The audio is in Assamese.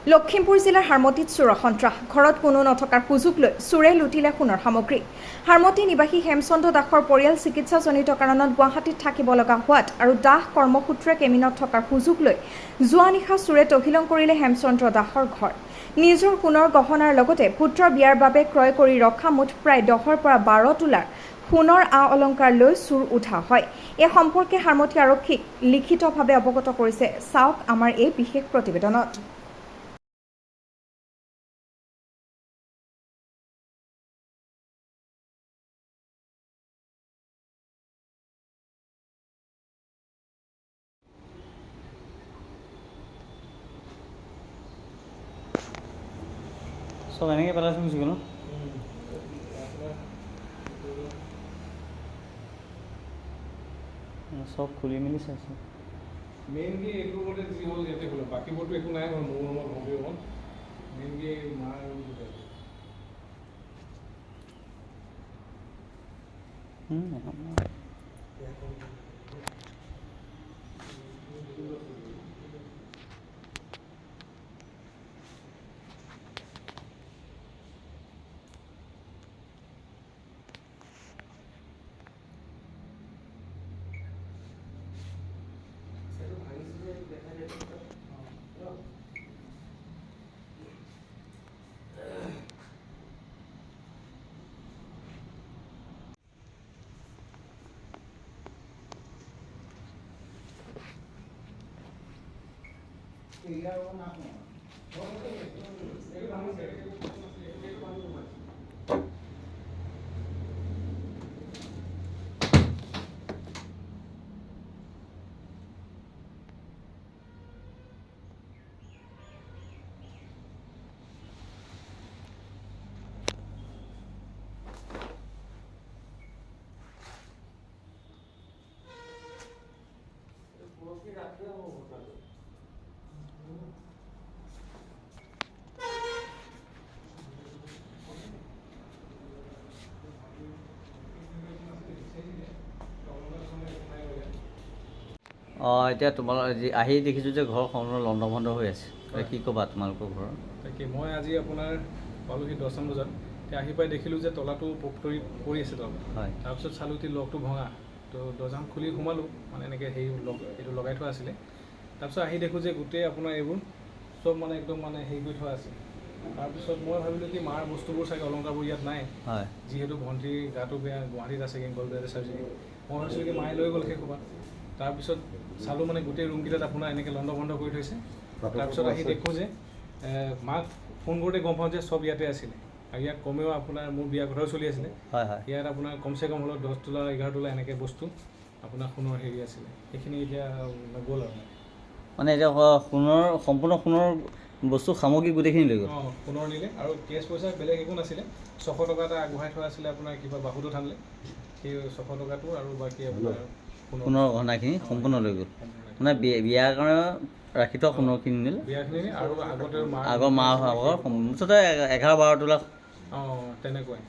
লখিমপুৰ জিলাৰ হাৰমতিত চোৰ সন্ত্ৰাস ঘৰত কোনো নথকাৰ সুযোগ লৈ চোৰে লুটিলে সোণৰ সামগ্ৰী হাৰমতি নিবাসী হেমচন্দ্ৰ দাসৰ পৰিয়াল চিকিৎসাজনিত কাৰণত গুৱাহাটীত থাকিব লগা হোৱাত আৰু দাস কৰ্মসূত্ৰে কেমিনত থকাৰ সুযোগ লৈ যোৱা নিশা চোৰে তহিলং কৰিলে হেমচন্দ্ৰ দাসৰ ঘৰ নিজৰ সোণৰ গহনাৰ লগতে পুত্ৰৰ বিয়াৰ বাবে ক্ৰয় কৰি ৰখা মুঠ প্ৰায় 10ৰ পৰা 12 তোলাৰ সোণৰ আ অলংকাৰ লৈ চোৰ উঠা হয় এই সম্পৰ্কে হাৰমতি আৰক্ষীক লিখিতভাৱে অৱগত কৰিছে চাওক আমাৰ এই বিশেষ প্ৰতিবেদনত সব এনেকৈ পেলাইছে গুচি গ'ল সব খুলি মেলি চাইছে মেইনলি এইটো ৰুমতে যি হ'ল ইয়াতে হ'ল বাকীবোৰতো একো নাই হ'ল মোৰ ৰুমত ভণ্টিৰ ৰুমত মেইনলি মাৰ ৰুম দুটাই অঁ এতিয়া তোমালোক আহি দেখিছোঁ যে ঘৰ সম্পূৰ্ণ লণ্ডভণ্ড হৈ আছে কি ক'বা তোমালোকৰ ঘৰৰ তাকে মই আজি আপোনাৰ পালোহি 10মান বজাত এতিয়া আহি পাই দেখিলোঁ যে তলাটো পৰি আছে তলত হয় তাৰপিছত চালোঁ এতিয়া লকটো ভঙা তো দৰ্জাখন খুলি সোমালোঁ মানে এনেকৈ হেৰি লক এইটো লগাই থোৱা আছিলে তাৰপিছত আহি দেখোঁ যে গোটেই আপোনাৰ এইবোৰ চব মানে একদম মানে হেৰি কৰি থোৱা আছে তাৰপিছত মই ভাবিলোঁ কি মাৰ বস্তুবোৰ চাগে অলংকাৰবোৰ ইয়াত নাই হয় যিহেতু ভণ্টিৰ গাটো বেয়া গুৱাহাটীত আছে গ'ল্ড চাৰ্জাৰী মই ভাবিছিলোঁ কি মায়ে লৈ গ'ল সেই ক'ৰবাত তাৰপিছত চালোঁ মানে গোটেই ৰুমকেইটাত আপোনাৰ এনেকৈ লণ্ডভণ্ড কৰি থৈছে তাৰপিছত আহি দেখোঁ যে মাক ফোন কৰোঁতে গম পাওঁ যে চব ইয়াতে আছিলে আৰু ইয়াত কমেও আপোনাৰ মোৰ বিয়া কথাও চলি আছিলে হয় হয় ইয়াত আপোনাৰ কমচে কম হ'লেও 10 তোলা 11 তোলা এনেকৈ বস্তু আপোনাৰ সোণৰ হেৰি আছিলে সেইখিনি এতিয়া গ'ল আৰু মানে এতিয়া সোণৰ সম্পূৰ্ণ সোণৰ বস্তু সামগ্ৰী গোটেইখিনি লৈ গ'ল অঁ সোণৰ নিলে আৰু কেছ পইচা বেলেগ একো নাছিলে 600 টকা এটা আগবঢ়াই থোৱা আছিলে আপোনাৰ কিবা বাহুটো থানিলে সেই 600 টকাটো আৰু বাকী আপোনাৰ সোণৰ গহনাখিনি সম্পূৰ্ণ লৈ গ'ল মানে বিয়াৰ কাৰণে ৰাখি থোৱা সোণৰখিনি নিলে বিয়াখিনি আৰু আগতে আগৰ মাৰ মুঠতে 11-12 তোলা অঁ তেনেকুৱাই